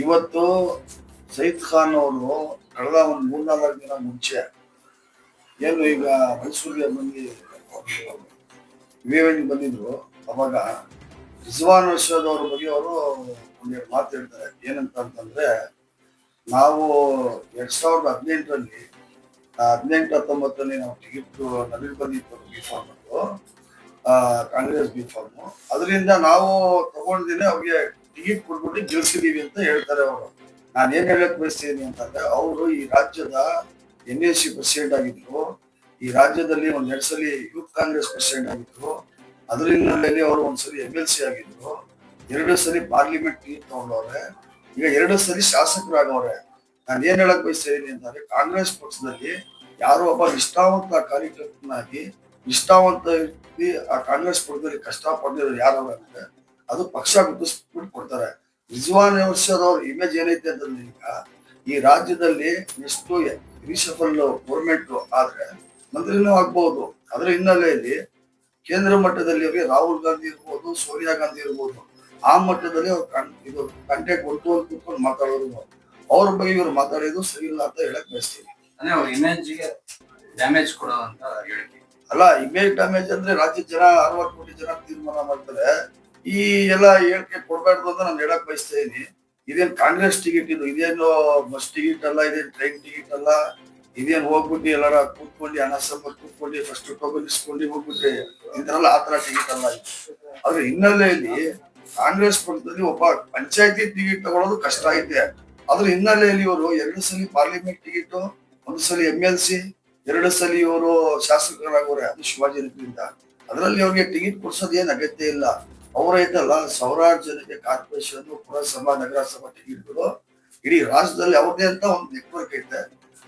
ಇವತ್ತು ಸೈದ್ ಖಾನ್ ಅವರು ಕಳೆದ ಒಂದು 3-4 ದಿನ ಮುಂಚೆ ಏನು ಈಗ ಮೈಸೂರಿಗೆ ಬಂದು ವಿವೇಕ್ ಬಂದಿದ್ರು. ಅವಾಗ ರಿಜ್ವಾನ್ ಅರ್ಷದ್ ಅವ್ರ ಬಗ್ಗೆ ಅವರು ಒಂದೆರಡು ಮಾತು ಹೇಳ್ತಾರೆ. ಏನಂತ ಅಂತಂದ್ರೆ, ನಾವು 2018ರಲ್ಲಿ 18-19ರಲ್ಲಿ ನಾವು ಟಿಕೆಟ್ ನಮಗೆ ಬಂದಿತ್ತು B form, Congress B form. ಅದರಿಂದ ನಾವು ತಗೊಂಡಿದ್ದೇನೆ, ಅವ್ರಿಗೆ ಟಿಕೆಟ್ ಕೊಟ್ಬಿಟ್ಟು ಗೆಲ್ಸಿದೀವಿ ಅಂತ ಹೇಳ್ತಾರೆ ಅವರು. ನಾನು ಏನ್ ಹೇಳಕ್ ಬಯಸ್ತೀನಿ ಅಂತಂದ್ರೆ, ಅವರು ಈ ರಾಜ್ಯದ NAC ಪ್ರೆಸಿಡೆಂಟ್ ಆಗಿದ್ರು, ಈ ರಾಜ್ಯದಲ್ಲಿ ಒಂದ್ ಸಲಿ ಯೂತ್ ಕಾಂಗ್ರೆಸ್ ಪ್ರೆಸಿಡೆಂಟ್ ಆಗಿದ್ರು, ಅದ್ರ ಹಿನ್ನೆಲೆಯಲ್ಲಿ ಅವರು ಒಂದ್ಸಲಿ MLC ಆಗಿದ್ರು, 2 ಸಲಿ ಪಾರ್ಲಿಮೆಂಟ್ ಟಿಕೆಟ್ ತಗೊಂಡವ್ರೆ, ಈಗ 2 ಸಲಿ ಶಾಸಕರಾಗವ್ರೆ. ನಾನು ಏನ್ ಹೇಳಕ್ ಬಯಸ್ತೀನಿ ಅಂತಂದ್ರೆ, ಕಾಂಗ್ರೆಸ್ ಪಕ್ಷದಲ್ಲಿ ಯಾರೋ ಒಬ್ಬ ನಿಷ್ಠಾವಂತ ಕಾರ್ಯಕರ್ತನಾಗಿ ನಿಷ್ಠಾವಂತ ವ್ಯಕ್ತಿ ಆ ಕಾಂಗ್ರೆಸ್ ಪಕ್ಷದಲ್ಲಿ ಕಷ್ಟ ಪಡೆದಿರೋ ಯಾರು ಅಂದ್ರೆ ಅದು ಪಕ್ಷ ಗುರುತಿಸ್ಬಿಟ್ಟು ಕೊಡ್ತಾರೆ. ರಿಜ್ವಾನ್ ಅರ್ಷದ್ ಅವ್ರ ಇಮೇಜ್ ಏನೈತೆ ಅಂತಂದ್ರೆ, ಈಗ ಈ ರಾಜ್ಯದಲ್ಲಿ ಎಷ್ಟು ರಿಷಫಲ್ ಗೌರ್ಮೆಂಟ್ ಆದ್ರೆ ಮಂತ್ರಿನೂ ಆಗ್ಬಹುದು. ಅದರ ಹಿನ್ನೆಲೆಯಲ್ಲಿ ಕೇಂದ್ರ ಮಟ್ಟದಲ್ಲಿ ಅವರಿಗೆ ರಾಹುಲ್ ಗಾಂಧಿ ಇರ್ಬೋದು, ಸೋನಿಯಾ ಗಾಂಧಿ ಇರ್ಬೋದು, ಆ ಮಟ್ಟದಲ್ಲಿ ಅವ್ರು ಇದು ಕಂಟೆಂಟ್ ಕೂತ್ಕೊಂಡು ಮಾತಾಡೋದು, ಅವ್ರ ಬಗ್ಗೆ ಇವ್ರು ಮಾತಾಡೋದು ಸರಿ ಇಲ್ಲ ಅಂತ ಹೇಳಕ್ ಬಯಸ್ತೀನಿ. ಡ್ಯಾಮೇಜ್ ಕೊಡೋ ಅಂತ ಹೇಳಿಕೆ ಅಲ್ಲ, ಇಮೇಜ್ ಡ್ಯಾಮೇಜ್ ಅಂದ್ರೆ ರಾಜ್ಯದ ಜನ 60 ಕೋಟಿ ಜನ ತೀರ್ಮಾನ ಮಾಡ್ತಾರೆ. ಈ ಎಲ್ಲ ಹೇಳಿಕೆ ಕೊಡ್ಬಾರ್ದು ಅಂತ ನಾನು ಹೇಳಕ್ ಬಯಸ್ತಾ ಇದೀನಿ. ಇದೇನ್ ಕಾಂಗ್ರೆಸ್ ಟಿಕೆಟ್ ಇದೇನು ಬಸ್ ಟಿಕೆಟ್ ಅಲ್ಲ, ಇದೇನ್ ಟ್ರೈನ್ ಟಿಕೆಟ್ ಅಲ್ಲ, ಇದೇನ್ ಹೋಗ್ಬಿಟ್ಟು ಎಲ್ಲಾರ ಕೂತ್ಕೊಂಡು ಹಣ ಸಂಪರ್ಕ ಕೂತ್ಕೊಂಡು ಫಸ್ಟ್ ಟೋಕನ್ ಇಸ್ಕೊಂಡು ಹೋಗ್ಬಿಟ್ರೆ ಇಂತರಲ್ಲ, ಆತರ ಟಿಕೆಟ್ ಅಲ್ಲ. ಅದ್ರ ಹಿನ್ನೆಲೆಯಲ್ಲಿ ಕಾಂಗ್ರೆಸ್ ಪಕ್ಷದಲ್ಲಿ ಒಬ್ಬ ಪಂಚಾಯತಿ ಟಿಕೆಟ್ ತಗೊಳ್ಳೋದು ಕಷ್ಟ ಐತೆ. ಅದ್ರ ಹಿನ್ನೆಲೆಯಲ್ಲಿ ಇವರು 2 ಸಲಿ ಪಾರ್ಲಿಮೆಂಟ್ ಟಿಕೆಟ್, 1 ಸಲಿ MLC, 2 ಸಲಿ ಇವರು ಶಾಸಕರಾಗವ್ರೆ, ಅದು ಶಿವಾಜಿ ನಗರದಿಂದ. ಅದರಲ್ಲಿ ಅವ್ರಿಗೆ ಟಿಕೆಟ್ ಕೊಡ್ಸೋದು ಏನ್ ಅಗತ್ಯ ಇಲ್ಲ. ಅವರೈತಲ್ಲ, ಸಾವಿರಾರು ಜನಕ್ಕೆ ಕಾರ್ಪೊರೇಷನ್, ಪುರಸಭಾ, ನಗರಸಭಾ ಟಿಕೆಟ್ಗಳು ಇಡೀ ರಾಜ್ಯದಲ್ಲಿ ಅವ್ರದೇ ಅಂತ ಒಂದು ನೆಟ್ವರ್ಕ್ ಐತೆ.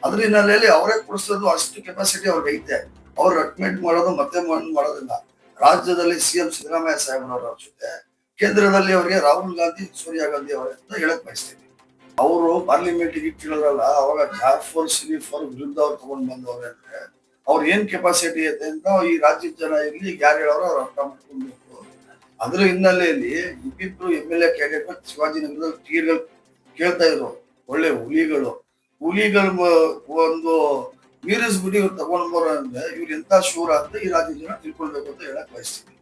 ಅದ್ರ ಹಿನ್ನೆಲೆಯಲ್ಲಿ ಅವರೇ ಕೊಡಿಸೋದು ಅಷ್ಟು ಕೆಪಾಸಿಟಿ ಅವ್ರಿಗೆ ಐತೆ. ಅವ್ರು ರೆಕಮೆಂಡ್ ಮಾಡೋದು ಮತ್ತೆ ಮಾಡೋದಿಲ್ಲ. ರಾಜ್ಯದಲ್ಲಿ CM ಸಿದ್ದರಾಮಯ್ಯ ಸಾಹೇಬ್ರವ್ರ ಜೊತೆ, ಕೇಂದ್ರದಲ್ಲಿ ಅವರಿಗೆ ರಾಹುಲ್ ಗಾಂಧಿ, ಸೋನಿಯಾ ಗಾಂಧಿ ಅವರೇ ಅಂತ ಹೇಳಕ್ ಬಯಸ್ತೀನಿ. ಅವರು ಪಾರ್ಲಿಮೆಂಟ್ ಟಿಕೆಟ್ ಕೇಳೋರಲ್ಲ, ಅವಾಗ ಜಾಫರ್ ಶರೀಫ್ ಅವ್ರ ವಿರುದ್ಧ ಅವ್ರು ತಗೊಂಡ್ ಬಂದವ್ರೆ ಅಂದ್ರೆ ಅವ್ರ ಏನ್ ಕೆಪಾಸಿಟಿ ಐತೆ ಅಂತ ಈ ರಾಜ್ಯದ ಜನ ಇರ್ಲಿ, ಯಾರು ಹೇಳೋರು ಅವ್ರು ಅರ್ಥ ಮಾಡ್ಕೊಳ್ಬೇಕು. ಅದ್ರ ಹಿನ್ನೆಲೆಯಲ್ಲಿ ಇಬ್ಬಿಬ್ರು MLA ಕ್ಯಾಂಡಿಡೇಟ್ ಶಿವಾಜಿನಗರದಲ್ಲಿ ಟಿಕೆಟ್ ಕೇಳ್ತಾ ಇದ್ರು. ಒಳ್ಳೆ ಹುಲಿಗಳು ಒಂದು ಮೀರಿಸ್ಬಿಟ್ಟು ಇವ್ರು ತಗೊಂಡ್ ಬರೋ ಅಂದ್ರೆ ಇವ್ರು ಎಂತ ಶೂರ ಅಂತ ಈ ರಾಜ್ಯದ ಜನ ತಿಳ್ಕೊಳ್ಬೇಕು ಅಂತ ಹೇಳಕ್ ಬಯಸ್ತೀನಿ.